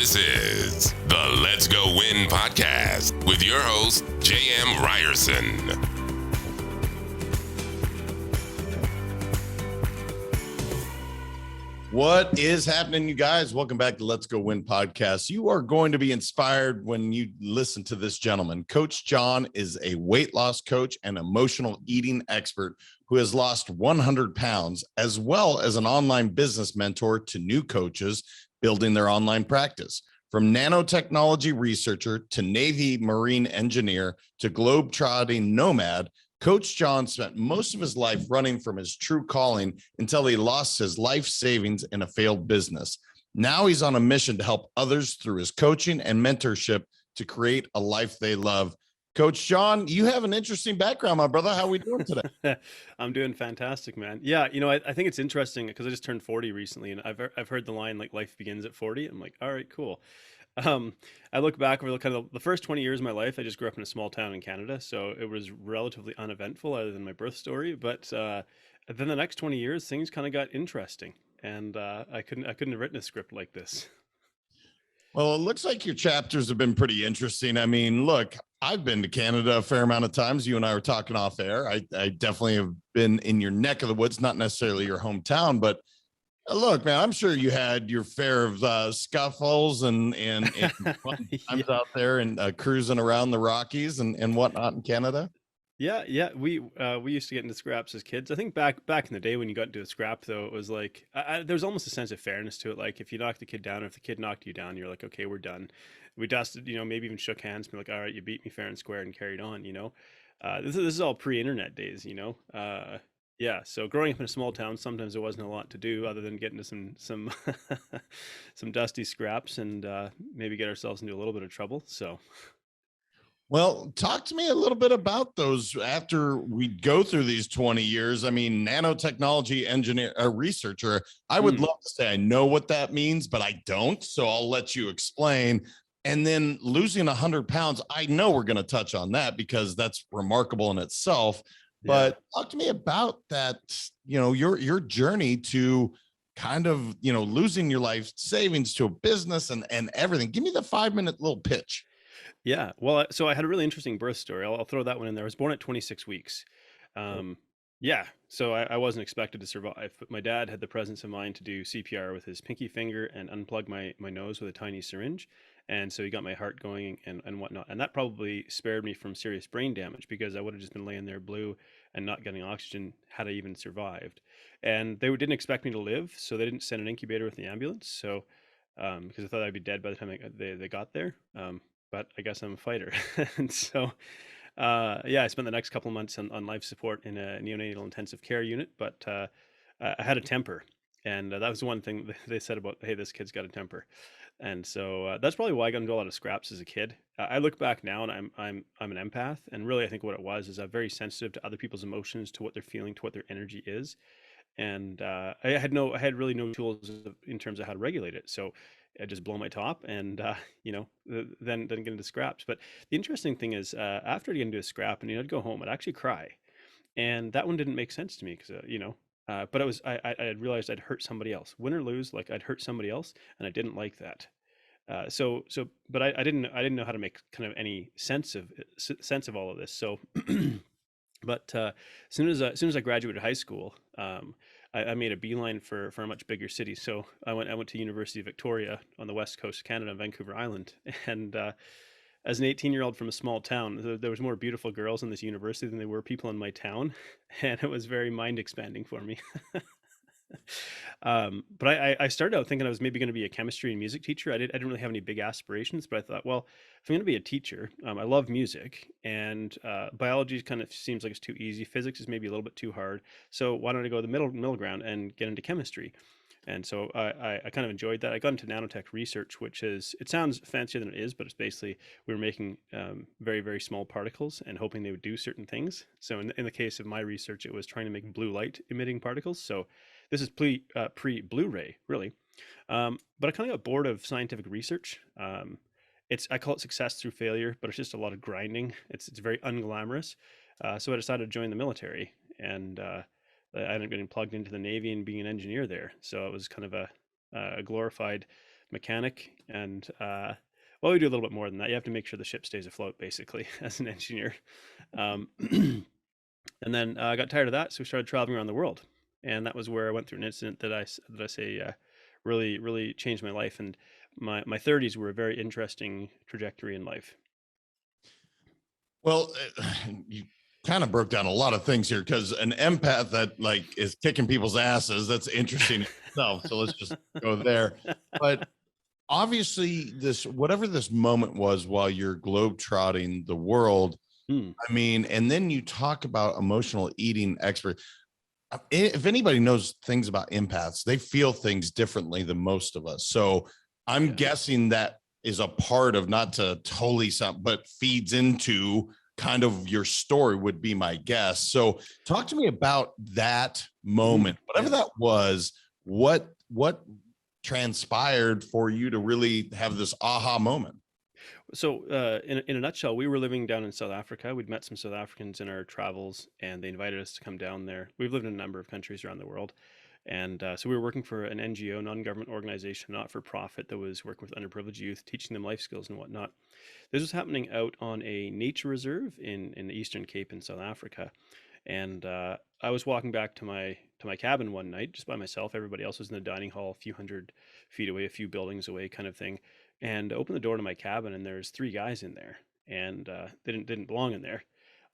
This is the Let's Go Win podcast with your host, J.M. Ryerson. What is happening, you guys? Welcome back to Let's Go Win podcast. You are going to be inspired when you listen to this gentleman. Coach John is a weight loss coach and emotional eating expert who has lost 100 pounds, as well as an online business mentor to new coaches building their online practice. From nanotechnology researcher to Navy Marine engineer to globetrotting nomad, Coach John spent most of his life running from his true calling until he lost his life savings in a failed business. Now he's on a mission to help others through his coaching and mentorship to create a life they love. Coach John, you have an interesting background, my brother. How are we doing today? I'm doing fantastic, man. Yeah, I think it's interesting because I just turned 40 recently, and I've heard the line like life begins at 40. I'm like, all right, cool. I look back over the first 20 years of my life. I just grew up in a small town in Canada, so it was relatively uneventful other than my birth story. But then the next 20 years, things kind of got interesting, and I couldn't have written a script like this. Well, it looks like your chapters have been pretty interesting. I mean, look, I've been to Canada a fair amount of times. You and I were talking off air. I definitely have been in your neck of the woods, not necessarily your hometown, but look, man, I'm sure you had your fair of scuffles and fun times out there and cruising around the Rockies and whatnot in Canada. Yeah. We used to get into scraps as kids. I think back in the day when you got into a scrap, though, it was like there was almost a sense of fairness to it. Like if you knocked the kid down, or if the kid knocked you down, you're like, okay, we're done. We dusted, maybe even shook hands, and be like, all right, you beat me fair and square, and carried on. This is all pre-internet days. Yeah. So growing up in a small town, sometimes there wasn't a lot to do other than get into some some dusty scraps and maybe get ourselves into a little bit of trouble. So. Well, talk to me a little bit about those after we go through these 20 years. I mean, nanotechnology engineer, a researcher, I would love to say I know what that means, but I don't. So I'll let you explain. And then losing 100 pounds, I know we're going to touch on that because that's remarkable in itself. But talk to me about that, your journey to kind of, losing your life savings to a business and everything. Give me the 5-minute little pitch. Yeah. Well, so I had a really interesting birth story. I'll throw that one in there. I was born at 26 weeks. Yeah. So I wasn't expected to survive, but my dad had the presence of mind to do CPR with his pinky finger and unplug my nose with a tiny syringe. And so he got my heart going and whatnot. And that probably spared me from serious brain damage because I would have just been laying there blue and not getting oxygen had I even survived. And they didn't expect me to live, so they didn't send an incubator with the ambulance. So because I thought I'd be dead by the time they got there. But I guess I'm a fighter. And so, I spent the next couple of months on life support in a neonatal intensive care unit, but I had a temper. And that was one thing they said about, hey, this kid's got a temper. And so that's probably why I got into a lot of scraps as a kid. I look back now and I'm an empath. And really, I think what it was is I'm very sensitive to other people's emotions, to what they're feeling, to what their energy is. And I had really no tools in terms of how to regulate it. So I just blow my top and, then get into scraps. But the interesting thing is after I get into a scrap and, I'd go home, I'd actually cry. And that one didn't make sense to me because, but I had realized I'd hurt somebody else, win or lose, like I'd hurt somebody else. And I didn't like that. But I didn't know how to make kind of any sense of all of this. So, but as soon as I graduated high school, I made a beeline for a much bigger city. So I went to University of Victoria on the west coast of Canada, Vancouver Island. And as an 18-year-old from a small town, there was more beautiful girls in this university than there were people in my town, and it was very mind expanding for me. But I started out thinking I was maybe going to be a chemistry and music teacher. I didn't really have any big aspirations, but I thought, well, if I'm going to be a teacher, I love music, and biology kind of seems like it's too easy. Physics is maybe a little bit too hard. So why don't I go the middle ground and get into chemistry? And so I kind of enjoyed that. I got into Nanotech Research, it sounds fancier than it is, but it's basically we were making very, very small particles and hoping they would do certain things. So in the case of my research, it was trying to make blue light emitting particles. So this is pre-Blu-ray, really. But I kind of got bored of scientific research. I call it success through failure, but it's just a lot of grinding. It's very unglamorous. So I decided to join the military, and I ended up getting plugged into the Navy and being an engineer there. So it was kind of a glorified mechanic, and well, we do a little bit more than that. You have to make sure the ship stays afloat, basically, as an engineer. Um, and then I got tired of that, so we started traveling around the world, and that was where I went through an incident that I say really changed my life. And my 30s were a very interesting trajectory in life. Well, you kind of broke down a lot of things here, because an empath that like is kicking people's asses, that's interesting in itself. So let's just go there. But obviously, this, whatever this moment was while you're globetrotting the world, I mean, and then you talk about emotional eating expert. If anybody knows things about empaths, they feel things differently than most of us. So I'm guessing that is a part of, not to totally sound, but feeds into kind of your story, would be my guess. So talk to me about that moment, whatever that was. What transpired for you to really have this aha moment? So, in a nutshell, we were living down in South Africa. We'd met some South Africans in our travels, and they invited us to come down there. We've lived in a number of countries around the world, and so we were working for an NGO, non-government organization, not for profit, that was working with underprivileged youth, teaching them life skills and whatnot. This was happening out on a nature reserve in the Eastern Cape in South Africa, and I was walking back to my cabin one night just by myself. Everybody else was in the dining hall, a few hundred feet away, a few buildings away, kind of thing. And opened the door to my cabin, and there's three guys in there, and they didn't belong in there.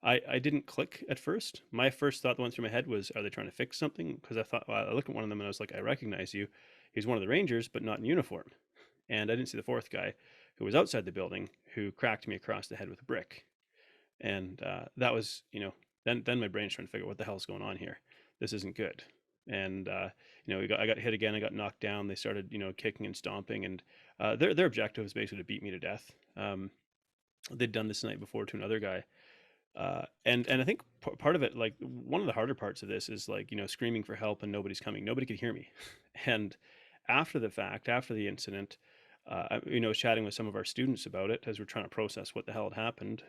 I didn't click at first. My first thought that went through my head was, are they trying to fix something? Because I thought, well, I looked at one of them and I was like, I recognize you. He's one of the Rangers, but not in uniform. And I didn't see the fourth guy, who was outside the building, who cracked me across the head with a brick. And that was, then my brain's trying to figure out what the hell's going on here. This isn't good. And I got hit again. I got knocked down. They started, kicking and stomping, and their objective was basically to beat me to death. They'd done this the night before to another guy, and I think part of it, like one of the harder parts of this, is like screaming for help and nobody's coming. Nobody could hear me. And after the fact, after the incident, was chatting with some of our students about it as we're trying to process what the hell had happened.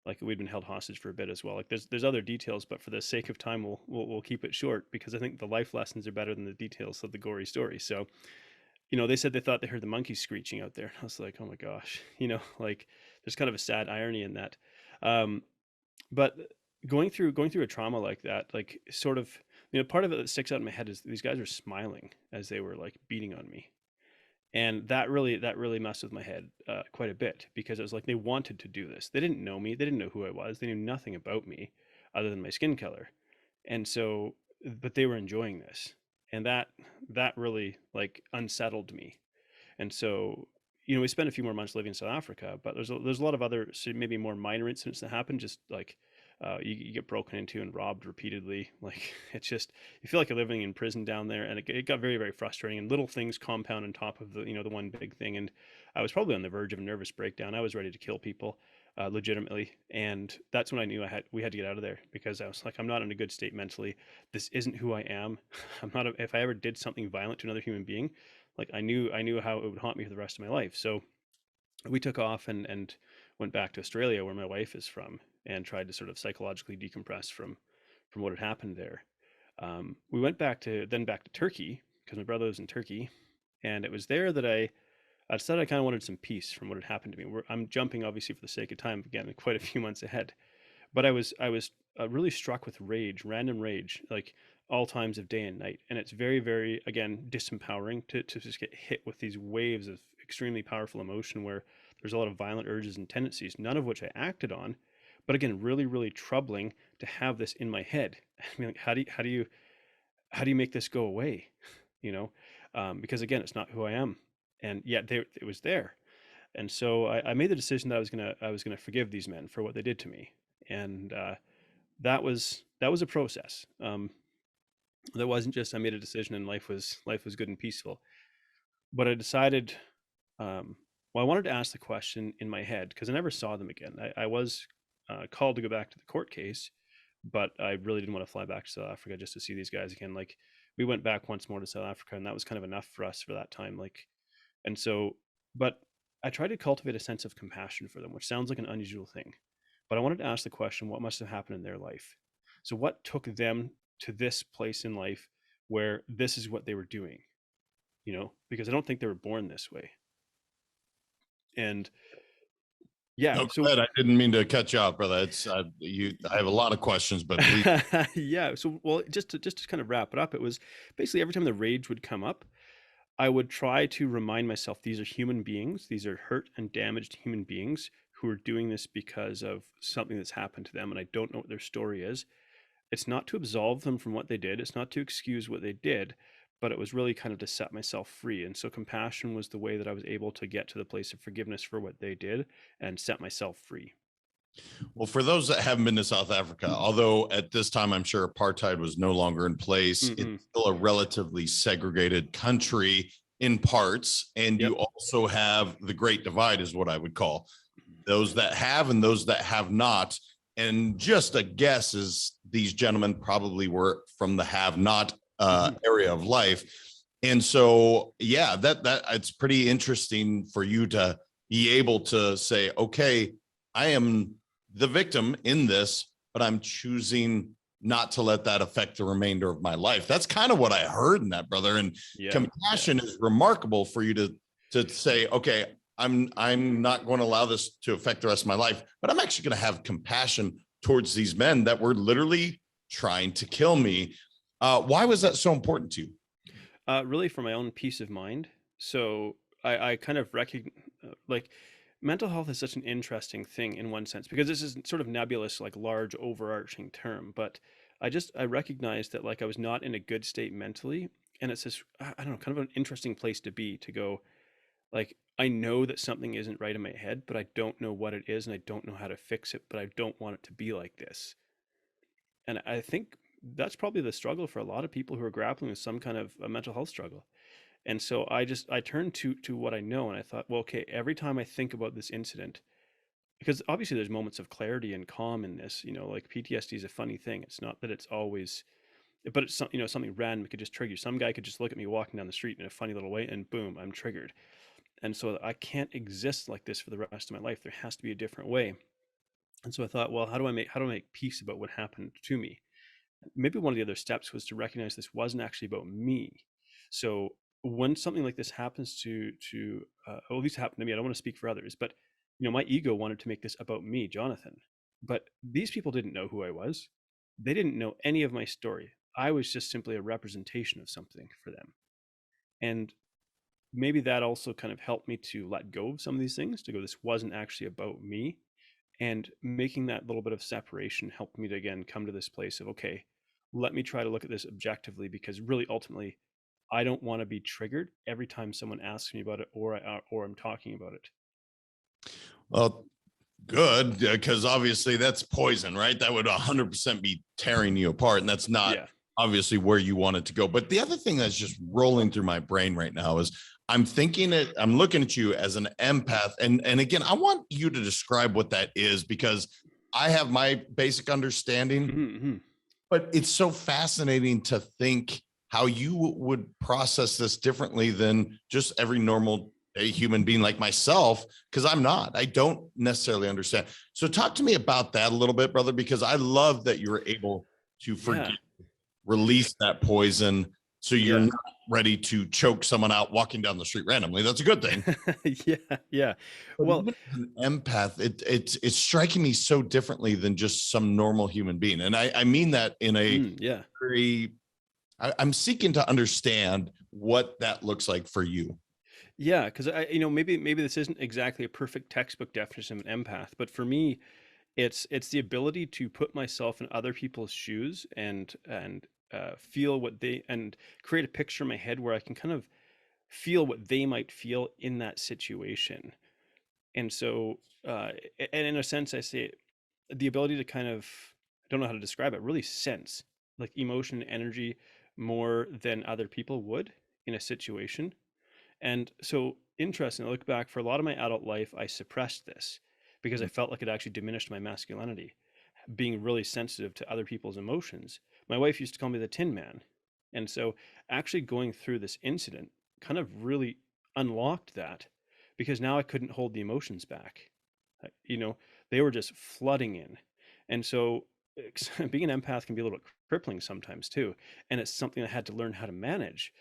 Like we'd been held hostage for a bit as well. Like there's other details, but for the sake of time, we'll keep it short, because I think the life lessons are better than the details of the gory story. So, they said they thought they heard the monkeys screeching out there. I was like, oh my gosh, like there's kind of a sad irony in that. But going through a trauma like that, like sort of, part of it that sticks out in my head is these guys are smiling as they were like beating on me. And that really messed with my head quite a bit, because it was like they wanted to do this. They didn't know me. They didn't know who I was. They knew nothing about me other than my skin color. And so, but they were enjoying this, and that really like unsettled me. And so, we spent a few more months living in South Africa, but there's a lot of other, so maybe more minor incidents that happen, just like you get broken into and robbed repeatedly. Like it's just, you feel like you're living in prison down there, and it got very, very frustrating, and little things compound on top of the the one big thing. And I was probably on the verge of a nervous breakdown. I was ready to kill people, legitimately. And that's when I knew we had to get out of there, because I was like, I'm not in a good state mentally. This isn't who I am. I'm not if I ever did something violent to another human being, like I knew how it would haunt me for the rest of my life. So we took off and went back to Australia, where my wife is from, and tried to sort of psychologically decompress from what had happened there. We went back to Turkey, because my brother was in Turkey, and it was there that I decided I kind of wanted some peace from what had happened to me. I'm jumping obviously for the sake of time again, quite a few months ahead, but I was really struck with rage, random rage, like all times of day and night, and it's very, very, again, disempowering to just get hit with these waves of extremely powerful emotion, where there's a lot of violent urges and tendencies, none of which I acted on, but again, really, really troubling to have this in my head. I mean, like, how do you make this go away? Because again, it's not who I am, and yet it was there. And so I made the decision that I was gonna forgive these men for what they did to me, and that was a process. That wasn't just I made a decision and life was good and peaceful, but I decided. Well, I wanted to ask the question in my head, because I never saw them again. I was called to go back to the court case, but I really didn't want to fly back to South Africa just to see these guys again. Like we went back once more to South Africa, and that was kind of enough for us for that time. Like, and so, but I tried to cultivate a sense of compassion for them, which sounds like an unusual thing, but I wanted to ask the question, what must have happened in their life? So what took them to this place in life where this is what they were doing? because I don't think they were born this way. And No, yeah, go so ahead. I didn't mean to cut you off, brother. I have a lot of questions, but please. yeah, so well, just to kind of wrap it up, it was basically every time the rage would come up, I would try to remind myself these are human beings, these are hurt and damaged human beings who are doing this because of something that's happened to them, and I don't know what their story is. It's not to absolve them from what they did, it's not to excuse what they did, but it was really kind of to set myself free. And so compassion was the way that I was able to get to the place of forgiveness for what they did and set myself free. Well, for those that haven't been to South Africa, although at this time I'm sure apartheid was no longer in place, it's Mm-mm. still a relatively segregated country in parts. And Yep. you also have the Great Divide, is what I would call those that have and those that have not. And just a guess is these gentlemen probably were from the have not area of life. And so, yeah, that it's pretty interesting for you to be able to say, okay, I am the victim in this, but I'm choosing not to let that affect the remainder of my life. That's kind of what I heard in that, brother. And Yeah. compassion is remarkable for you to say, okay, I'm not going to allow this to affect the rest of my life, but I'm actually going to have compassion towards these men that were literally trying to kill me. Why was that so important to you? Really for my own peace of mind. So I kind of recognize, like, mental health is such an interesting thing in one sense because this is sort of nebulous, like large overarching term. But I recognized that like I was not in a good state mentally, and it's this I don't know, kind of an interesting place to be, to go like I know that something isn't right in my head, but I don't know what it is and I don't know how to fix it, but I don't want it to be like this. And I think that's probably the struggle for a lot of people who are grappling with some kind of a mental health struggle. And so I turned to what I know, and I thought, well, okay, every time I think about this incident, because obviously there's moments of clarity and calm in this, like PTSD is a funny thing. It's not that it's always, but it's something random. It could just trigger you. Some guy could just look at me walking down the street in a funny little way, and boom, I'm triggered. And so I can't exist like this for the rest of my life. There has to be a different way. And so I thought, well, how do I make peace about what happened to me? Maybe one of the other steps was to recognize this wasn't actually about me. So when something like this happens at least happened to me, I don't want to speak for others, but my ego wanted to make this about me, Jonathan. But these people didn't know who I was. They didn't know any of my story. I was just simply a representation of something for them. And maybe that also kind of helped me to let go of some of these things, to go, this wasn't actually about me. And making that little bit of separation helped me to again come to this place of, okay, let me try to look at this objectively, because really ultimately I don't want to be triggered every time someone asks me about it, or I'm talking about it. Well, good, because obviously that's poison, right? That would 100% be tearing you apart, and that's not Yeah. obviously where you want it to go. But the other thing that's just rolling through my brain right now is I'm looking at you as an empath, and again, I want you to describe what that is, because I have my basic understanding, Mm-hmm. but it's so fascinating to think how you would process this differently than just every normal a human being like myself, because I don't necessarily understand. So talk to me about that a little bit, brother, because I love that you were able to Yeah. release that poison, so you're Yeah. not ready to choke someone out walking down the street randomly. That's a good thing. Yeah. Yeah. But Well, even as an empath, it's striking me so differently than just some normal human being. And I mean that in a yeah. very, I'm seeking to understand what that looks like for you. Yeah, because maybe this isn't exactly a perfect textbook definition of an empath, but for me, it's the ability to put myself in other people's shoes and feel what they, and create a picture in my head where I can kind of feel what they might feel in that situation. And so, and in a sense, I say the ability to kind of, I don't know how to describe it, really sense like emotion and energy more than other people would in a situation. And so, interesting, I look back, for a lot of my adult life, I suppressed this because I felt like it actually diminished my masculinity, being really sensitive to other people's emotions. My wife used to call me the Tin Man. And so, actually going through this incident kind of really unlocked that, because now I couldn't hold the emotions back. Uh, You know, they were just flooding in. And so, being an empath can be a little bit crippling sometimes too. And it's something I had to learn how to manage.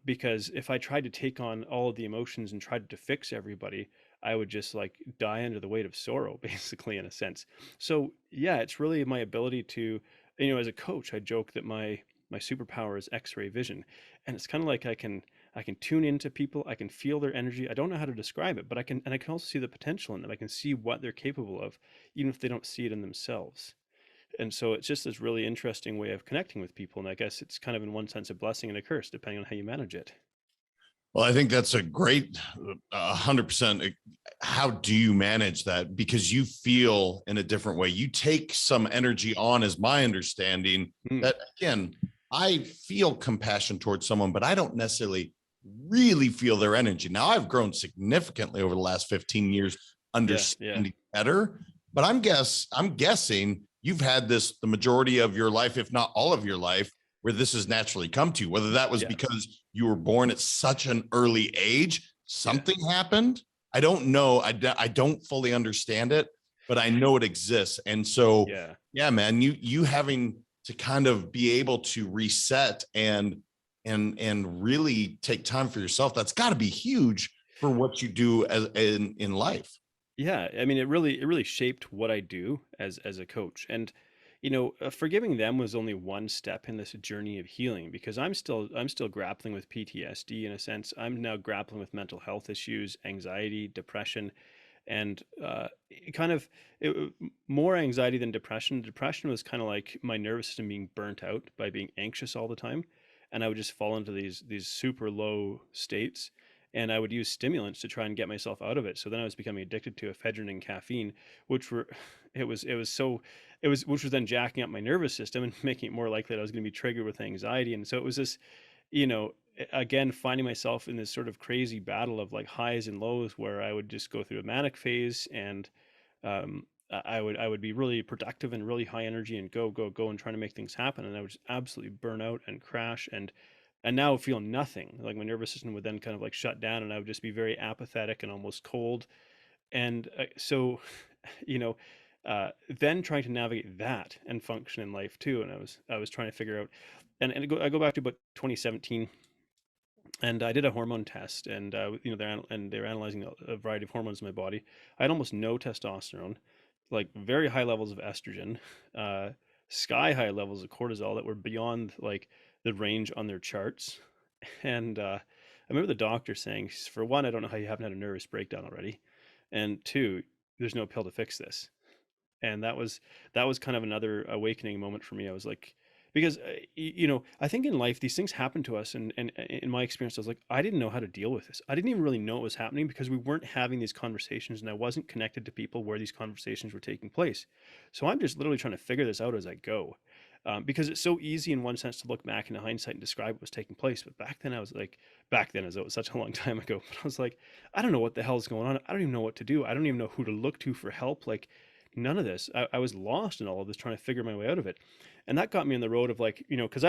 because if I tried to take on all of the emotions and tried to fix everybody, I would just like die under the weight of sorrow, basically, in a sense. So yeah, it's really my ability to, as a coach, I joke that my superpower is X-ray vision, and it's kind of like I can tune into people, I can feel their energy. I don't know how to describe it, but I can also see the potential in them. I can see what they're capable of, even if they don't see it in themselves. And so it's just this really interesting way of connecting with people. And I guess it's kind of in one sense a blessing and a curse, depending on how you manage it. Well, I think that's a great 100%. How do you manage that? Because you feel in a different way. You take some energy on, is my understanding, Mm, that again, I feel compassion towards someone, but I don't necessarily really feel their energy. Now, I've grown significantly over the last 15 years, yeah, yeah, understanding better, but I'm guessing you've had this the majority of your life, if not all of your life, where this has naturally come to you, whether that was yeah, because you were born at such an early age, yeah, something happened. I don't know. I don't fully understand it, but I know it exists. And so, yeah. yeah, man, you having to kind of be able to reset and really take time for yourself. That's got to be huge for what you do as in life. Yeah, I mean, it really shaped what I do as a coach, and forgiving them was only one step in this journey of healing because I'm still grappling with PTSD in a sense. I'm now grappling with mental health issues, anxiety, depression, and it kind of more anxiety than depression. Depression was kind of like my nervous system being burnt out by being anxious all the time, and I would just fall into these super low states, and I would use stimulants to try and get myself out of it. So then I was becoming addicted to ephedrine and caffeine, which were which was then jacking up my nervous system and making it more likely that I was going to be triggered with anxiety. And so it was this, you know, again, finding myself in this sort of crazy battle of like highs and lows where I would just go through a manic phase and I would be really productive and really high energy and go and trying to make things happen, and I would just absolutely burn out and crash and now feel nothing. Like my nervous system would then kind of like shut down, and I would just be very apathetic and almost cold. And so, you know, then trying to navigate that and function in life too. And I was trying to figure out, and I go back to about 2017, and I did a hormone test, and they're analyzing a variety of hormones in my body. I had almost no testosterone, like very high levels of estrogen, uh, sky high levels of cortisol that were beyond like the range on their charts. And I remember the doctor saying, for one, I don't know how you haven't had a nervous breakdown already, and two, there's no pill to fix this. And that was kind of another awakening moment for me. I was like, because I think in life these things happen to us, and in my experience I was like, I didn't know how to deal with this. I didn't even really know it was happening because we weren't having these conversations, and I wasn't connected to people where these conversations were taking place. So I'm just literally trying to figure this out as I go, because it's so easy in one sense to look back in hindsight and describe what was taking place, but back then I was like, back then as though it was such a long time ago, but I was like, I don't know what the hell is going on. I don't even know what to do. I don't even know who to look to for help. Like, none of this. I was lost in all of this, trying to figure my way out of it. And that got me on the road of like, because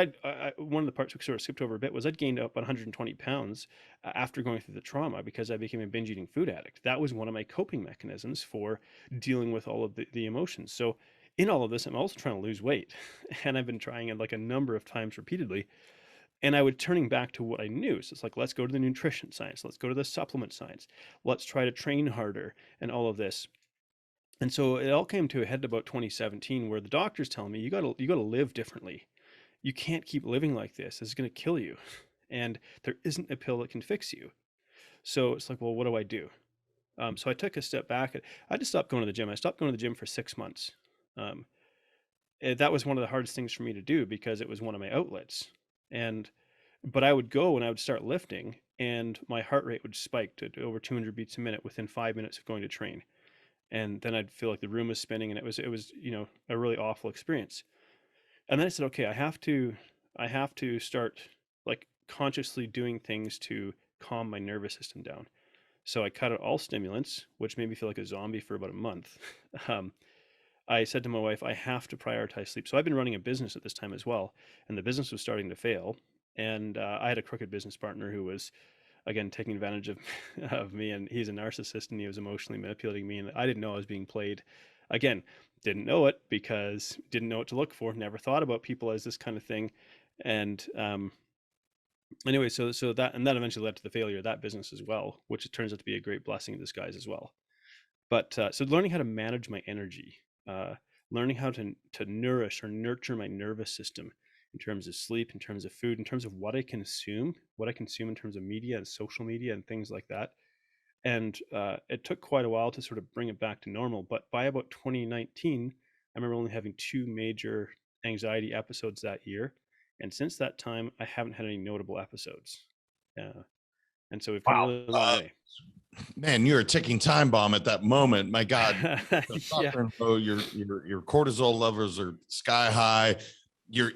one of the parts we sort of skipped over a bit was I'd gained up 120 pounds after going through the trauma because I became a binge eating food addict. That was one of my coping mechanisms for dealing with all of the emotions. So in all of this, I'm also trying to lose weight. And I've been trying it like a number of times repeatedly. And I would turning back to what I knew. So it's like, let's go to the nutrition science. Let's go to the supplement science. Let's try to train harder and all of this. And so it all came to a head about 2017 where the doctors tell me you got to live differently. You can't keep living like this. It's going to kill you. And there isn't a pill that can fix you. So it's like, well, what do I do? So I took a step back. I just stopped going to the gym. I stopped going to the gym for 6 months. Um, that was one of the hardest things for me to do because it was one of my outlets. And but I would go and I would start lifting, and my heart rate would spike to over 200 beats a minute within 5 minutes of going to train, and then I'd feel like the room was spinning, and it was a really awful experience. And then I said, okay, I have to start like consciously doing things to calm my nervous system down. So I cut out all stimulants, which made me feel like a zombie for about a month. um, I said to my wife, I have to prioritize sleep. So I've been running a business at this time as well, and the business was starting to fail. And I had a crooked business partner who was again taking advantage of of me, and he's a narcissist, and he was emotionally manipulating me, and I didn't know I was being played. Again, didn't know it because didn't know what to look for, never thought about people as this kind of thing. And Anyway, so that eventually led to the failure of that business as well, which it turns out to be a great blessing in disguise as well. But so learning how to manage my energy, uh, learning how to nourish or nurture my nervous system in terms of sleep, in terms of food, in terms of what I consume in terms of media and social media and things like that. And it took quite a while to sort of bring it back to normal. But by about 2019, I remember only having two major anxiety episodes that year. And since that time, I haven't had any notable episodes. And so we've come a Wow. really long way. Man, you're a ticking time bomb at that moment. My God, Yeah. your cortisol levels are sky high. You're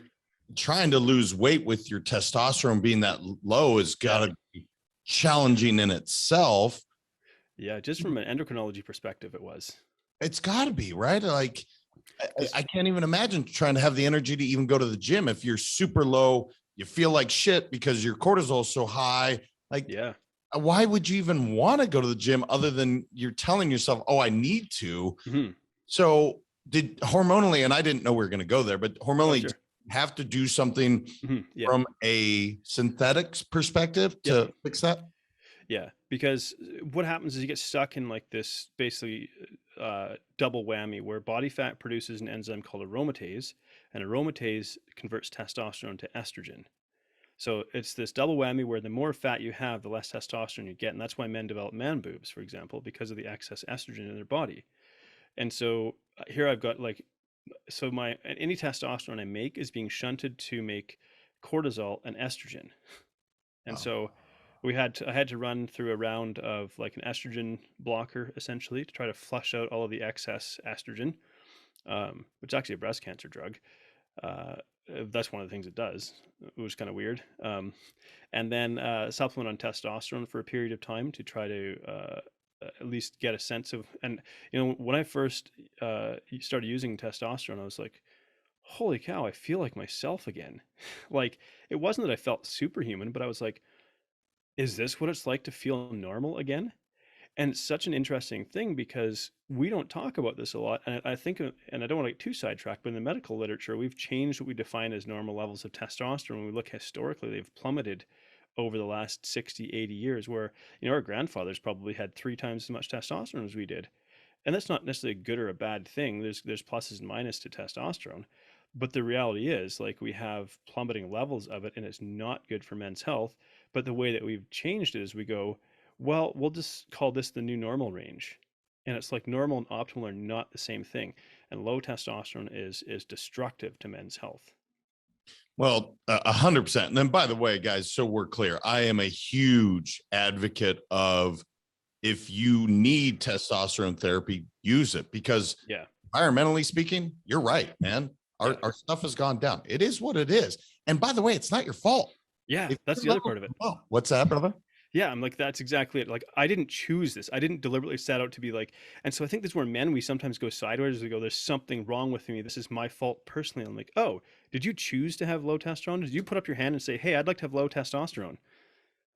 trying to lose weight with your testosterone being that low has got to be challenging in itself. Yeah, just from an endocrinology perspective, it was. It's got to be, right? Like, Because I can't even imagine trying to have the energy to even go to the gym if you're super low. You feel like shit because your cortisol is so high. Like, yeah, why would you even want to go to the gym other than you're telling yourself, oh, I need to? hmm So did hormonally, and I didn't know we were going to go there, but oh hormonally sure, have to do something yeah, from a synthetics perspective yep, to fix that? yeah. Because what happens is you get stuck in like this basically double whammy where body fat produces an enzyme called aromatase, and aromatase converts testosterone to estrogen. So it's this double whammy where the more fat you have, the less testosterone you get, and that's why men develop man boobs, for example, because of the excess estrogen in their body. And so here I've got like, so my any testosterone I make is being shunted to make cortisol and estrogen. And Oh, so I had to run through a round of like an estrogen blocker essentially to try to flush out all of the excess estrogen, which is actually a breast cancer drug. Uh, that's one of the things it does. It was kind of weird. And then supplement on testosterone for a period of time to try to at least get a sense of. And when I first started using testosterone, I was like, "Holy cow! I feel like myself again." Like it wasn't that I felt superhuman, but I was like, "Is this what it's like to feel normal again?" And it's such an interesting thing because we don't talk about this a lot. And I think, and I don't want to get too sidetracked, but in the medical literature, we've changed what we define as normal levels of testosterone. When we look historically, they've plummeted over the last 60, 80 years, where, our grandfathers probably had 3 times as much testosterone as we did. And that's not necessarily a good or a bad thing. There's pluses and minuses to testosterone. But the reality is, like, we have plummeting levels of it, and it's not good for men's health. But the way that we've changed it is we go, well, we'll just call this the new normal range. And it's like normal and optimal are not the same thing. And low testosterone is destructive to men's health. well, 100%. And then, by the way, guys, so we're clear, I am a huge advocate of if you need testosterone therapy, use it because Yeah. environmentally speaking, you're right, man. Yeah. Our stuff has gone down. It is what it is. And by the way, it's not your fault. Yeah. If That's your the other levels part of it. are low, what's that, brother? Yeah, I'm like, that's exactly it. Like, I didn't choose this. I didn't deliberately set out to be like, and so I think this is where men, we sometimes go sideways. We go, there's something wrong with me. This is my fault personally. I'm like, oh, did you choose to have low testosterone? Did you put up your hand and say, hey, I'd like to have low testosterone?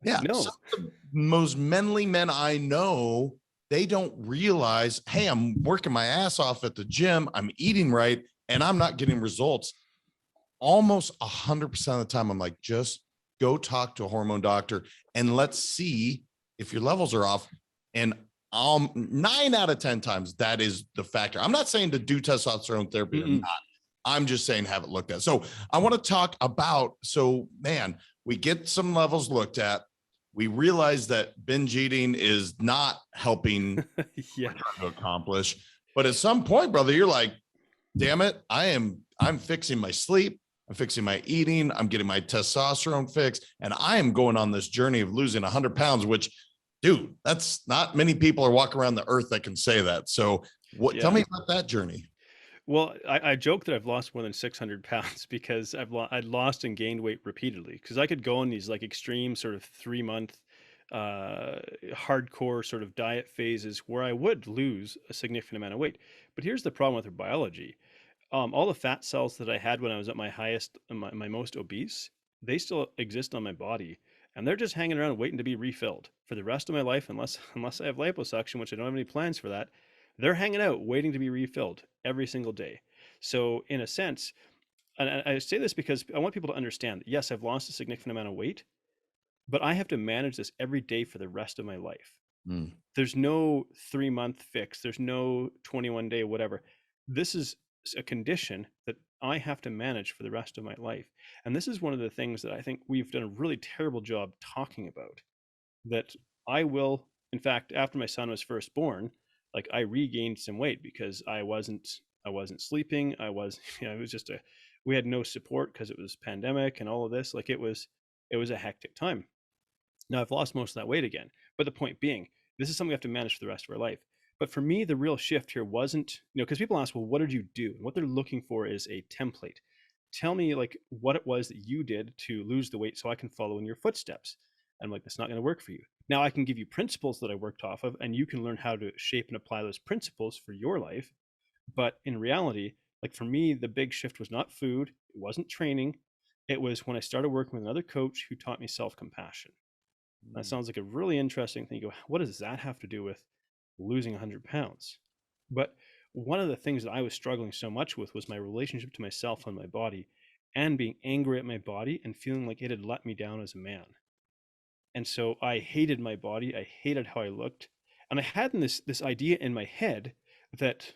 Like, Yeah. Some no. of the most manly men I know, they don't realize, hey, I'm working my ass off at the gym. I'm eating right, and I'm not getting results. Almost 100% of the time, I'm like, just go talk to a hormone doctor and let's see if your levels are off. And 9 out of 10 times, that is the factor. I'm not saying to do testosterone therapy or Mm-mm. not. I'm just saying have it looked at. So I want to talk about, so man, we get some levels looked at. We realize that binge eating is not helping Yeah. we're trying to accomplish. But at some point, brother, you're like, damn it, I'm fixing my sleep. I'm fixing my eating. I'm getting my testosterone fixed. And I am going on this journey of losing 100 pounds, which, dude, that's not many people are walking around the earth that can say that. So tell Yeah. me about that journey. Well, I joke that I've lost more than 600 pounds because I'd lost and gained weight repeatedly because I could go on these like extreme sort of 3 month hardcore sort of diet phases where I would lose a significant amount of weight. But here's the problem with our biology. All the fat cells that I had when I was at my highest, my most obese, they still exist on my body, and they're just hanging around waiting to be refilled for the rest of my life, unless I have liposuction, which I don't have any plans for that. They're hanging out waiting to be refilled every single day. So, in a sense, and I say this because I want people to understand that yes, I've lost a significant amount of weight, but I have to manage this every day for the rest of my life. Mm. There's no 3-month fix. There's no 21 day, whatever. This is a condition that I have to manage for the rest of my life. And this is one of the things that I think we've done a really terrible job talking about. That I will, in fact, after my son was first born, like I regained some weight because I wasn't sleeping. I was, it was just we had no support because it was pandemic and all of this. Like it was a hectic time. Now I've lost most of that weight again. But the point being, this is something we have to manage for the rest of our life. But for me, the real shift here wasn't, because people ask, well, what did you do? And what they're looking for is a template. Tell me like what it was that you did to lose the weight so I can follow in your footsteps. I'm like, that's not going to work for you. Now I can give you principles that I worked off of, and you can learn how to shape and apply those principles for your life. But in reality, like for me, the big shift was not food. It wasn't training. It was when I started working with another coach who taught me self-compassion. That sounds like a really interesting thing. You go, what does that have to do with losing 100 pounds? But one of the things that I was struggling so much with was my relationship to myself and my body, and being angry at my body and feeling like it had let me down as a man. And so I hated my body. I hated how I looked. And I had this idea in my head that,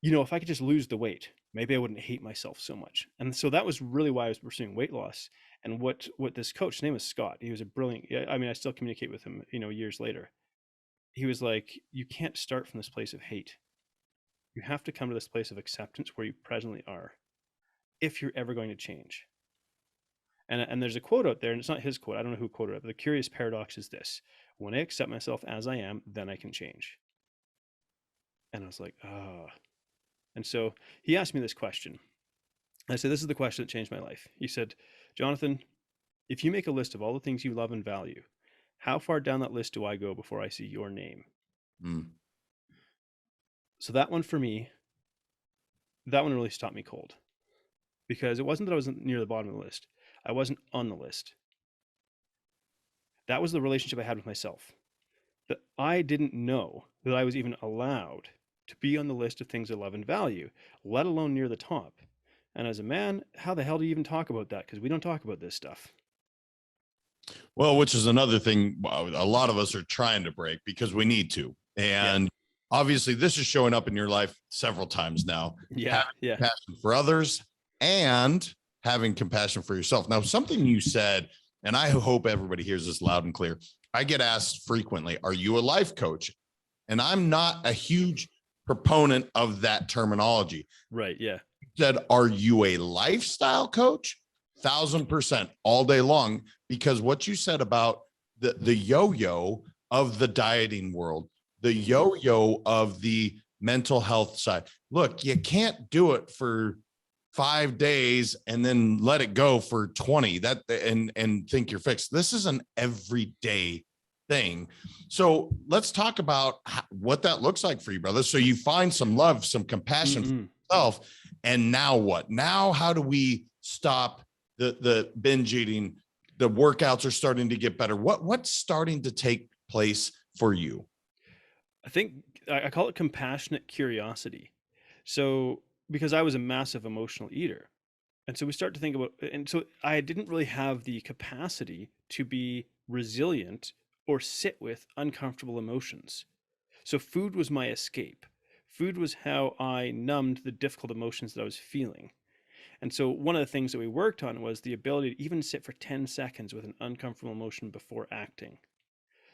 if I could just lose the weight, maybe I wouldn't hate myself so much. And so that was really why I was pursuing weight loss. And what this coach, his name was Scott, he was a brilliant, I mean, I still communicate with him, years later. He was like, you can't start from this place of hate. You have to come to this place of acceptance where you presently are, if you're ever going to change. And there's a quote out there, and it's not his quote. I don't know who quoted it, but the curious paradox is this: when I accept myself as I am, then I can change. And I was like, oh. And so he asked me this question. I said, this is the question that changed my life. He said, Jonathan, if you make a list of all the things you love and value, how far down that list do I go before I see your name? Mm. So that one for me, that one really stopped me cold, because it wasn't that I wasn't near the bottom of the list. I wasn't on the list. That was the relationship I had with myself, that I didn't know that I was even allowed to be on the list of things I love and value, let alone near the top. And as a man, how the hell do you even talk about that? Because we don't talk about this stuff. Well, which is another thing a lot of us are trying to break because we need to. And obviously this is showing up in your life several times now. Yeah. Compassion for others and having compassion for yourself. Now, something you said, and I hope everybody hears this loud and clear. I get asked frequently, are you a life coach? And I'm not a huge proponent of that terminology. Right. Yeah. You said, are you a lifestyle coach? 1,000% all day long, because what you said about the yo-yo of the dieting world, the yo-yo of the mental health side. Look, you can't do it for 5 days and then let it go for 20 and think you're fixed. This is an everyday thing. So let's talk about what that looks like for you, brother. So you find some love, some compassion for yourself. And now what? Now, how do we stop the binge eating? The workouts are starting to get better. What's starting to take place for you? I think I call it compassionate curiosity. So, because I was a massive emotional eater. And so we start to think about, and so I didn't really have the capacity to be resilient or sit with uncomfortable emotions. So food was my escape. Food was how I numbed the difficult emotions that I was feeling. And so one of the things that we worked on was the ability to even sit for 10 seconds with an uncomfortable emotion before acting.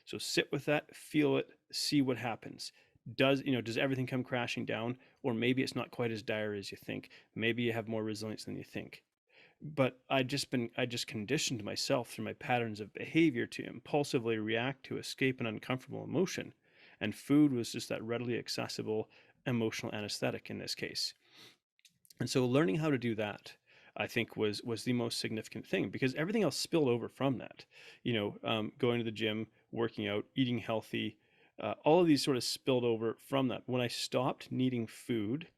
So sit with that, feel it, see what happens. Does everything come crashing down? Or maybe it's not quite as dire as you think. Maybe you have more resilience than you think. But I just conditioned myself through my patterns of behavior to impulsively react to escape an uncomfortable emotion. And food was just that readily accessible emotional anesthetic in this case. And so learning how to do that, I think, was the most significant thing, because everything else spilled over from that. Going to the gym, working out, eating healthy, all of these sort of spilled over from that. When I stopped needing food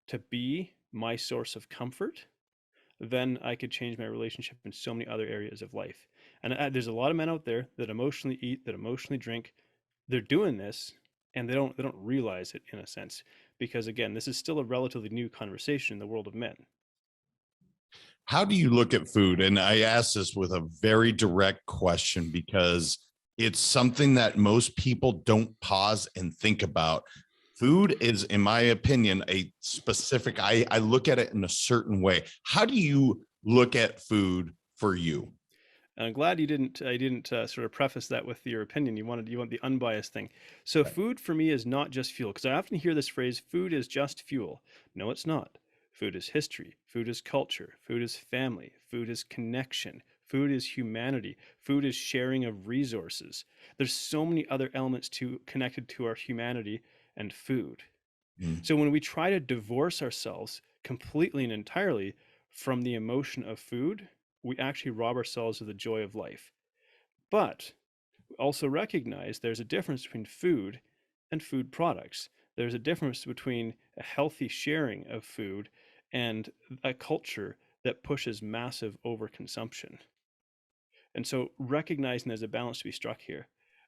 to be my source of comfort, then I could change my relationship in so many other areas of life. And there's a lot of men out there that emotionally eat, that emotionally drink. They're doing this, and they don't realize it, in a sense, because again, this is still a relatively new conversation in the world of men. How do you look at food? And I ask this with a very direct question because it's something that most people don't pause and think about. Food is, in my opinion, a specific, I look at it in a certain way. How do you look at food for you? And I'm glad I didn't sort of preface that with your opinion. You want the unbiased thing. So Right. food for me is not just fuel, because I often hear this phrase, food is just fuel. No, it's not. Food is history. Food is culture. Food is family. Food is connection. Food is humanity. Food is sharing of resources. There's so many other elements connected to our humanity and food. Mm. So when we try to divorce ourselves completely and entirely from the emotion of food, we actually rob ourselves of the joy of life. But also recognize there's a difference between food and food products. There's a difference between a healthy sharing of food and a culture that pushes massive overconsumption. And so recognizing there's a balance to be struck here.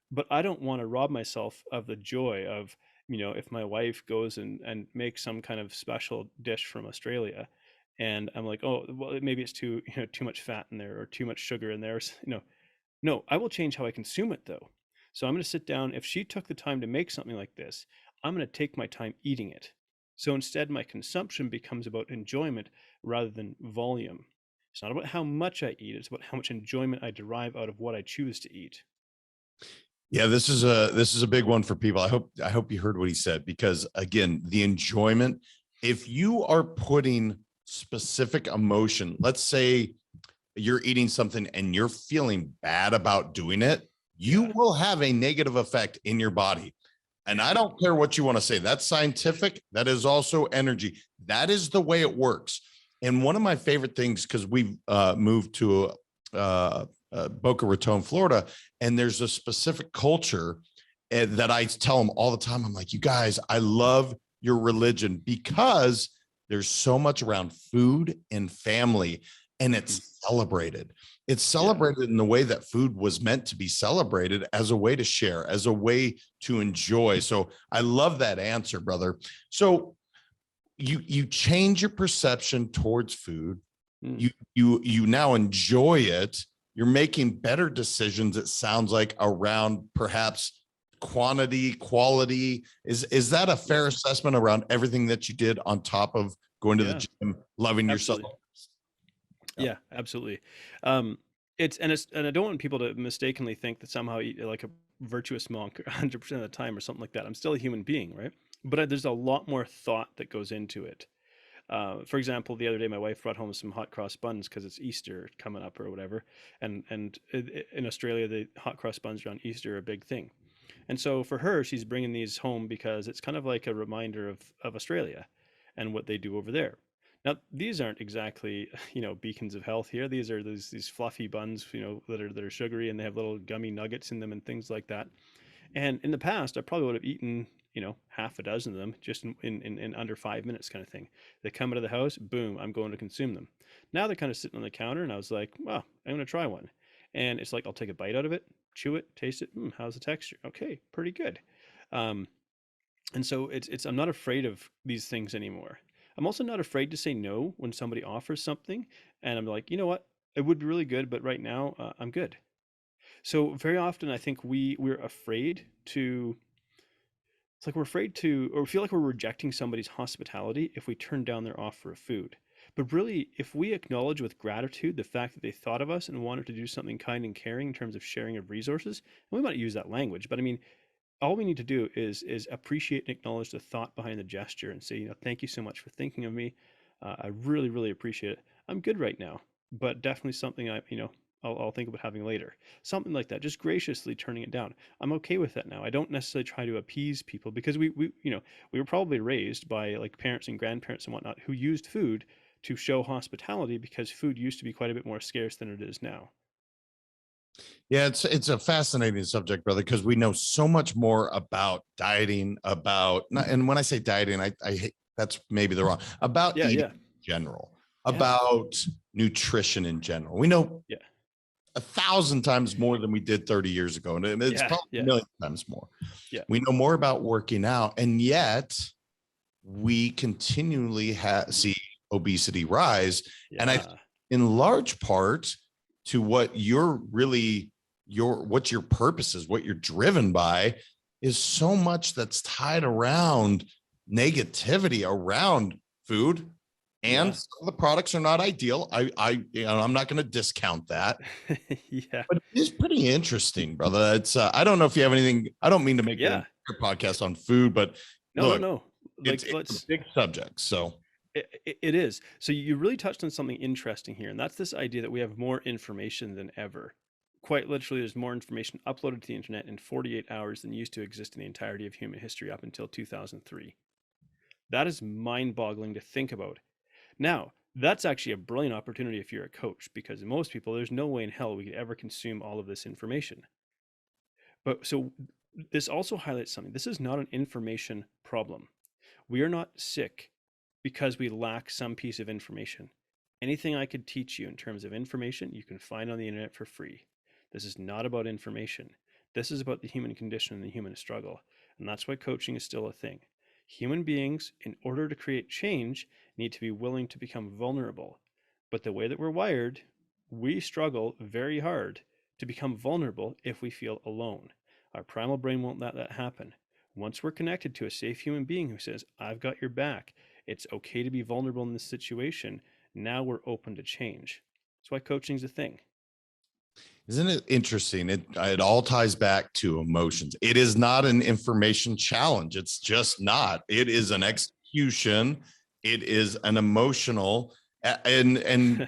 But I don't want to rob myself of the joy of, if my wife goes and makes some kind of special dish from Australia, and I'm like, oh, well, maybe it's too much fat in there or too much sugar in there. No, I will change how I consume it though. So I'm going to sit down. If she took the time to make something like this, I'm going to take my time eating it. So instead, my consumption becomes about enjoyment rather than volume. It's not about how much I eat, it's about how much enjoyment I derive out of what I choose to eat. Yeah, this is a big one for people. I hope you heard what he said, because again, the enjoyment, if you are putting specific emotion, let's say you're eating something and you're feeling bad about doing it, you Yeah. will have a negative effect in your body. And I don't care what you want to say. That's scientific. That is also energy. That is the way it works. And one of my favorite things, because we've moved to Boca Raton, Florida, and there's a specific culture that I tell them all the time. I'm like, you guys, I love your religion because there's so much around food and family, and it's celebrated. It's celebrated in the way that food was meant to be celebrated, as a way to share, as a way to enjoy. So I love that answer, brother. So you change your perception towards food. Mm. You now enjoy it. You're making better decisions, it sounds like, around perhaps quantity, quality. Is that a fair assessment around everything that you did on top of going to the Yeah, gym, loving yourself? absolutely. Yeah, absolutely. Um, and I don't want people to mistakenly think that somehow eat like a virtuous monk 100% of the time or something like that. I'm still a human being, right? But there's a lot more thought that goes into it. For example, the other day my wife brought home some hot cross buns because it's Easter coming up or whatever, and in Australia the hot cross buns around Easter are a big thing. And so for her, she's bringing these home because it's kind of like a reminder of Australia and what they do over there. Now, these aren't exactly, beacons of health here. These are these fluffy buns, that are sugary, and they have little gummy nuggets in them and things like that. And in the past, I probably would have eaten, half a dozen of them just in under 5 minutes kind of thing. They come out of the house, boom, I'm going to consume them. Now they're kind of sitting on the counter, and I was like, well, I'm going to try one. And it's like, I'll take a bite out of it, chew it, taste it. How's the texture? Okay, pretty good. Um, and so I'm not afraid of these things anymore. I'm also not afraid to say no when somebody offers something, and I'm like, you know what? It would be really good, but right now I'm good. So very often I think we're afraid to it's like we're afraid to, or feel like we're rejecting somebody's hospitality if we turn down their offer of food. But really, if we acknowledge with gratitude the fact that they thought of us and wanted to do something kind and caring in terms of sharing of resources, and we might use that language, but I mean, all we need to do is appreciate and acknowledge the thought behind the gesture and say, thank you so much for thinking of me. I really, really appreciate it. I'm good right now, but definitely something I'll think about having later. Something like that, just graciously turning it down. I'm okay with that now. I don't necessarily try to appease people because we were probably raised by like parents and grandparents and whatnot who used food to show hospitality because food used to be quite a bit more scarce than it is now. Yeah, it's a fascinating subject, brother, because we know so much more about dieting, and when I say dieting, I hate, that's maybe the wrong, about Yeah, eating yeah, in general, yeah, about nutrition in general. We know yeah, 1,000 times more than we did 30 years ago, and it's yeah, probably a yeah, million times more. yeah, We know more about working out, and yet we continually see obesity rise. And I, yeah. in large part to what you're really what your purpose is, what you're driven by, is so much that's tied around negativity around food. And some of the products are not ideal. I'm not going to discount that. Yeah. But it is pretty interesting, brother. It's I don't know if you have anything. I don't mean to make Yeah. a podcast on food, but look, No. Like, it's a big subject. So it is. So you really touched on something interesting here, and that's this idea that we have more information than ever. Quite literally, there's more information uploaded to the internet in 48 hours than used to exist in the entirety of human history up until 2003. That is mind-boggling to think about. Now, that's actually a brilliant opportunity if you're a coach, because most people, there's no way in hell we could ever consume all of this information. But so this also highlights something. This is not an information problem. We are not sick because we lack some piece of information. Anything I could teach you in terms of information, you can find on the internet for free. This is not about information. This is about the human condition and the human struggle. And that's why coaching is still a thing. Human beings, in order to create change, need to be willing to become vulnerable. But the way that we're wired, we struggle very hard to become vulnerable if we feel alone. Our primal brain won't let that happen. Once we're connected to a safe human being who says, I've got your back, it's okay to be vulnerable in this situation, now we're open to change. That's why coaching's a thing. Isn't it interesting? It all ties back to emotions. It is not an information challenge. It's just not. It is an execution. It is an emotional and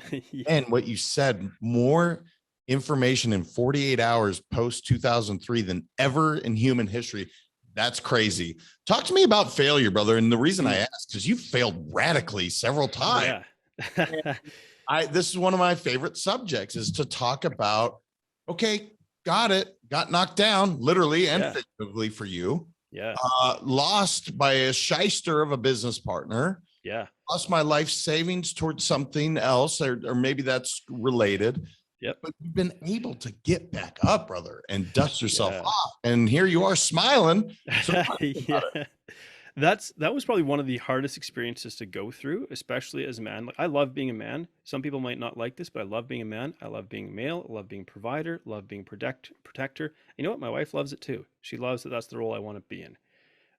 what you said, more information in 48 hours post 2003 than ever in human history. That's crazy. Talk to me about failure, brother. And the reason I asked is you failed radically several times. Yeah. This is one of my favorite subjects, is to talk about, okay, got knocked down literally and figuratively for you. Yeah. Lost by a shyster of a business partner. Yeah. Lost my life savings towards something else, or maybe that's related. Yep. But you've been able to get back up, brother, and dust yourself off. And here you are smiling. So that was probably one of the hardest experiences to go through, especially as a man. Like, I love being a man. Some people might not like this, but I love being a man. I love being male. I love being provider. Love being protector. You know what? My wife loves it too. She loves that. That's the role I want to be in.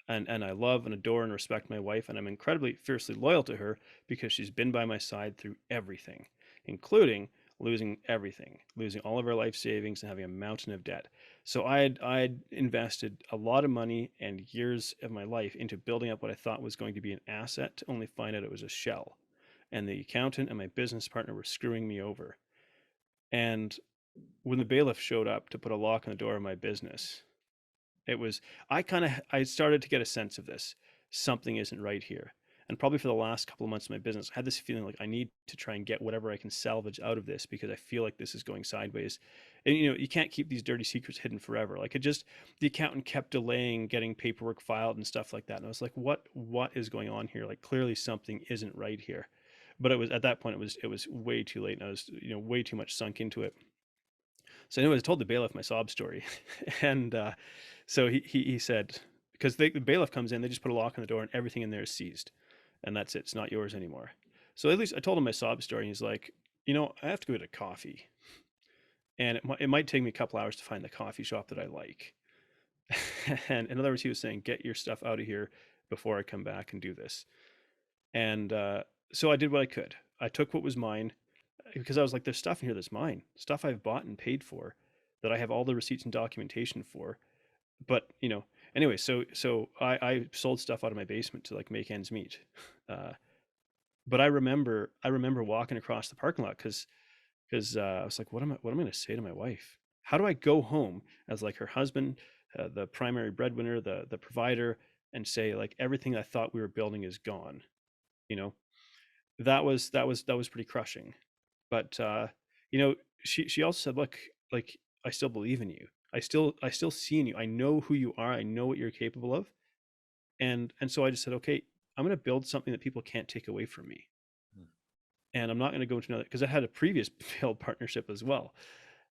And I love and adore and respect my wife, and I'm incredibly fiercely loyal to her because she's been by my side through everything, including losing everything, losing all of our life savings and having a mountain of debt. So I'd invested a lot of money and years of my life into building up what I thought was going to be an asset, to only find out it was a shell. And the accountant and my business partner were screwing me over. And when the bailiff showed up to put a lock on the door of my business, it was, I started to get a sense of this. Something isn't right here. And probably for the last couple of months of my business, I had this feeling like I need to try and get whatever I can salvage out of this, because I feel like this is going sideways. And you can't keep these dirty secrets hidden forever. Like, the accountant kept delaying getting paperwork filed and stuff like that. And I was like, what is going on here? Like, clearly something isn't right here. But it was, at that point, it was way too late, and I was, way too much sunk into it. So anyways, I told the bailiff my sob story. And so he said, because the bailiff comes in, they just put a lock on the door and everything in there is seized. And that's it. It's not yours anymore. So at least I told him my sob story, and he's like, I have to go get a coffee. And it might take me a couple hours to find the coffee shop that I like. And in other words, he was saying, get your stuff out of here before I come back and do this. And so I did what I could. I took what was mine, because I was like, there's stuff in here that's mine, stuff I've bought and paid for, that I have all the receipts and documentation for. But anyway, so I sold stuff out of my basement to like make ends meet. But I remember walking across the parking lot because I was like, what am I going to say to my wife? How do I go home as like her husband, the primary breadwinner, the provider, and say like everything I thought we were building is gone? That was pretty crushing. But she also said, look, like, I still believe in you. I still see in you. I know who you are. I know what you're capable of. And so I just said, okay, I'm going to build something that people can't take away from me. And I'm not going to go into another, because I had a previous failed partnership as well.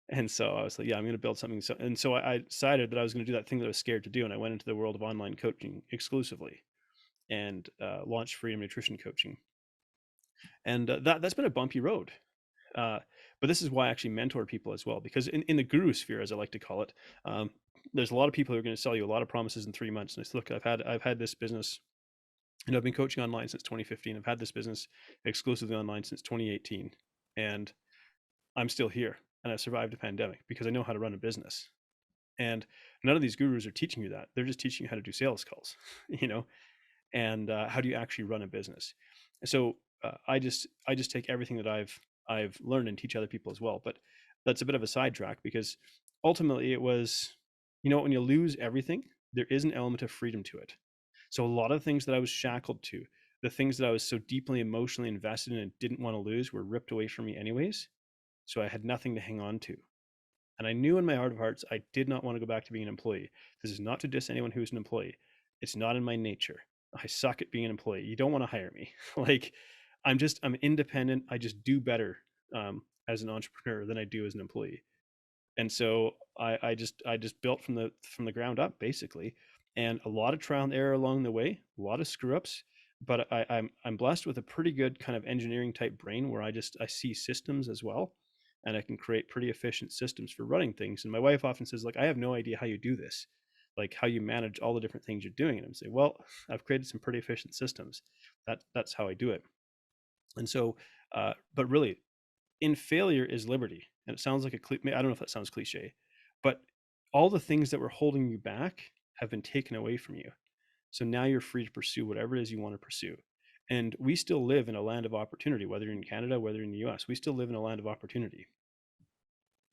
And so I was like, yeah, I'm going to build something. So I decided that I was going to do that thing that I was scared to do. And I went into the world of online coaching exclusively, and launched Freedom Nutrition Coaching. And that's been a bumpy road. But this is why I actually mentor people as well, because in the guru sphere, as I like to call it, there's a lot of people who are going to sell you a lot of promises in 3 months. And it's, look, I've had this business, and I've been coaching online since 2015. I've had this business exclusively online since 2018, and I'm still here, and I've survived a pandemic because I know how to run a business. And none of these gurus are teaching you that. They're just teaching you how to do sales calls, and how do you actually run a business. So I just take everything that I've learned and teach other people as well. But that's a bit of a sidetrack, because ultimately it was, when you lose everything, there is an element of freedom to it. So a lot of things that I was shackled to, the things that I was so deeply emotionally invested in and didn't want to lose, were ripped away from me anyways. So I had nothing to hang on to. And I knew in my heart of hearts, I did not want to go back to being an employee. This is not to diss anyone who's an employee. It's not in my nature. I suck at being an employee. You don't want to hire me. Like, I'm independent. I just do better as an entrepreneur than I do as an employee. And so I just built from the ground up, basically, and a lot of trial and error along the way, a lot of screw ups. But I'm blessed with a pretty good kind of engineering type brain, where I see systems as well, and I can create pretty efficient systems for running things. And my wife often says, like, I have no idea how you do this, like how you manage all the different things you're doing. And I'm saying, well, I've created some pretty efficient systems. That's how I do it. And so, but really, in failure is liberty. And it sounds like I don't know if that sounds cliche, but all the things that were holding you back have been taken away from you. So now you're free to pursue whatever it is you want to pursue. And we still live in a land of opportunity, whether you're in Canada, whether you're in the US, we still live in a land of opportunity.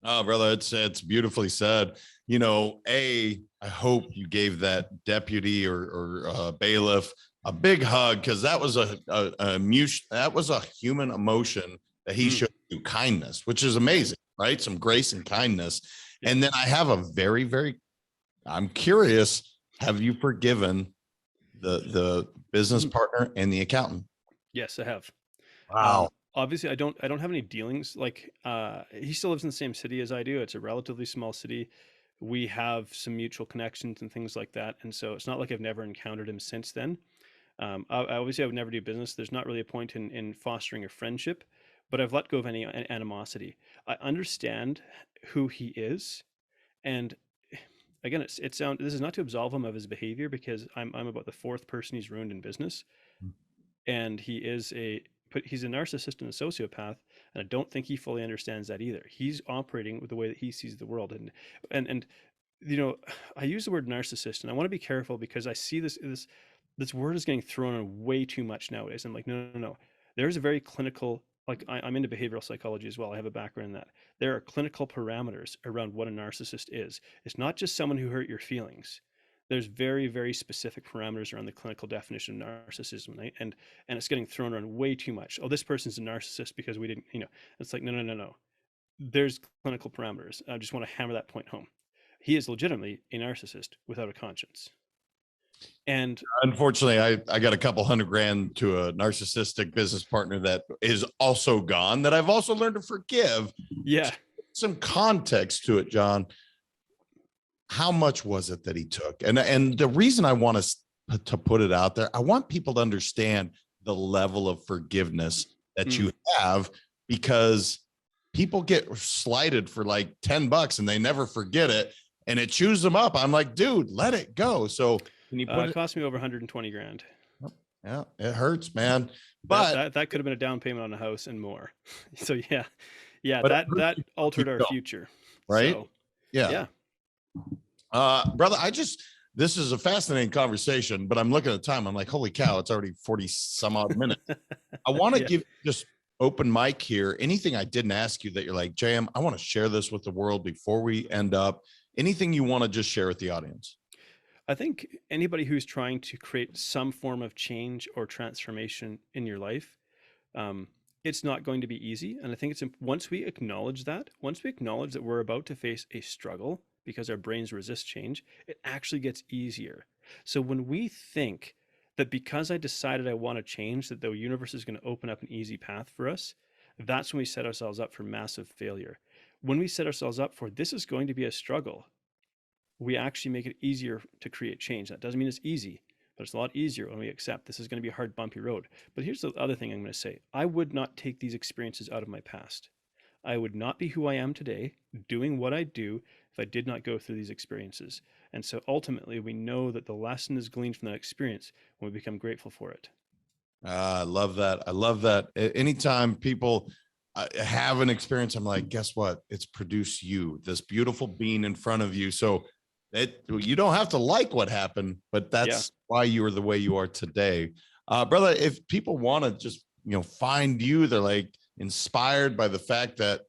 Oh, brother, it's beautifully said. I hope you gave that deputy or bailiff a big hug, because that was that was a human emotion that he showed you, kindness, which is amazing, right? Some grace and kindness. Yeah. And then I have a I'm curious, have you forgiven the business partner and the accountant? Yes, I have. Wow. Obviously I don't have any dealings. Like, he still lives in the same city as I do. It's a relatively small city. We have some mutual connections and things like that. And so it's not like I've never encountered him since then. I obviously I would never do business. There's not really a point in fostering a friendship, but I've let go of any animosity. I understand who he is. And again, this is not to absolve him of his behavior, because I'm about the fourth person he's ruined in business. And he's a narcissist and a sociopath, and I don't think he fully understands that either. He's operating with the way that he sees the world, and I use the word narcissist, and I want to be careful, because I see this word is getting thrown on way too much nowadays. I'm like, no. There's a very clinical, like, I'm into behavioral psychology as well. I have a background in that. There are clinical parameters around what a narcissist is. It's not just someone who hurt your feelings. There's very, very specific parameters around the clinical definition of narcissism, right? And it's getting thrown around way too much. Oh, this person's a narcissist because we didn't, it's like, no. There's clinical parameters. I just want to hammer that point home. He is legitimately a narcissist without a conscience. And unfortunately, I got a couple $100,000 to a narcissistic business partner that is also gone, that I've also learned to forgive. Yeah. Some context to it, John. How much was it that he took? And the reason I want to put it out there, I want people to understand the level of forgiveness that you have, because people get slighted for like $10 and they never forget it, and it chews them up. I'm like, dude, let it go. So can you put it cost me over $120,000. Yeah, it hurts, man. But that could have been a down payment on a house and more. So yeah, that altered our future. Right? So, yeah. Brother, this is a fascinating conversation, but I'm looking at the time. I'm like, holy cow, it's already 40 some odd minutes. I want to give just open mic here. Anything I didn't ask you that you're like, JM, I want to share this with the world before we end up. Anything you want to just share with the audience? I think anybody who's trying to create some form of change or transformation in your life, it's not going to be easy. And I think once we acknowledge that we're about to face a struggle because our brains resist change, it actually gets easier. So when we think that because I decided I want to change, that the universe is going to open up an easy path for us, that's when we set ourselves up for massive failure. When we set ourselves up for this is going to be a struggle, we actually make it easier to create change. That doesn't mean it's easy, but it's a lot easier when we accept this is going to be a hard, bumpy road. But here's the other thing I'm going to say. I would not take these experiences out of my past. I would not be who I am today doing what I do if I did not go through these experiences. And so ultimately, we know that the lesson is gleaned from that experience when we become grateful for it. I love that. I love that. Anytime people have an experience, I'm like, guess what? It's produced you, this beautiful being in front of you. So you don't have to like what happened, but that's why you are the way you are today. Brother, if people want to just, find you, they're like inspired by the fact that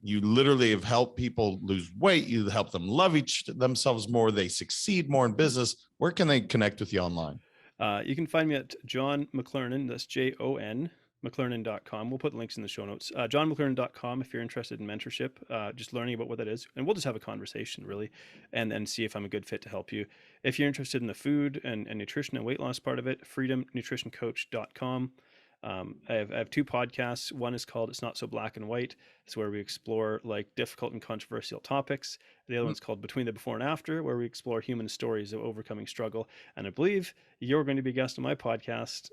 you literally have helped people lose weight. You help them love themselves more. They succeed more in business. Where can they connect with you online? You can find me at John McLernon. That's Jon McLernon.com. We'll put links in the show notes. JohnMcLernon.com if you're interested in mentorship, just learning about what that is. And we'll just have a conversation, really, and then see if I'm a good fit to help you. If you're interested in the food and nutrition and weight loss part of it, freedomnutritioncoach.com. I have two podcasts. One is called It's Not So Black and White. It's where we explore difficult and controversial topics. The other one's called Between the Before and After, where we explore human stories of overcoming struggle. And I believe you're going to be a guest on my podcast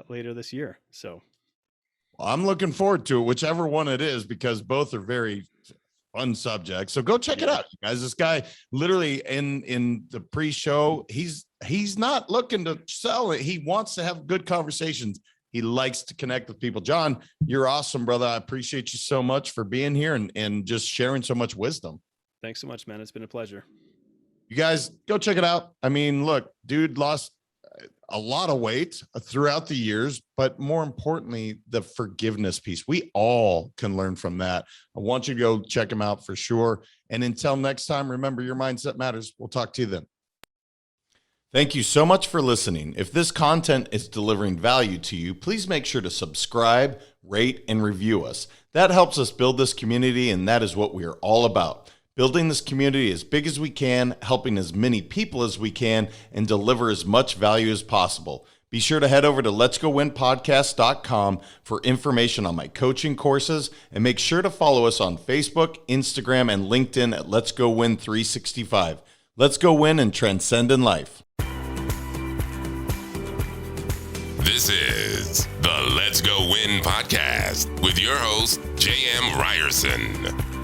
later this year. So I'm looking forward to it, whichever one it is, because both are very fun subjects. So go check it out, you guys. This guy literally in the pre-show, he's not looking to sell it. He wants to have good conversations. He likes to connect with people. John, you're awesome, brother. I appreciate you so much for being here and just sharing so much wisdom. Thanks so much, man. It's been a pleasure. You guys go check it out. I mean, look, dude lost a lot of weight throughout the years, but more importantly, the forgiveness piece. We all can learn from that. I want you to go check him out for sure. And until next time, remember, your mindset matters. We'll talk to you then. Thank you so much for listening. If this content is delivering value to you, please make sure to subscribe, rate, and review us. That helps us build this community, and that is what we are all about. Building this community as big as we can, helping as many people as we can, and deliver as much value as possible. Be sure to head over to letsgowinpodcast.com for information on my coaching courses, and make sure to follow us on Facebook, Instagram, and LinkedIn at Let's Go Win 365. Let's go win and transcend in life. This is the Let's Go Win podcast with your host, J.M. Ryerson.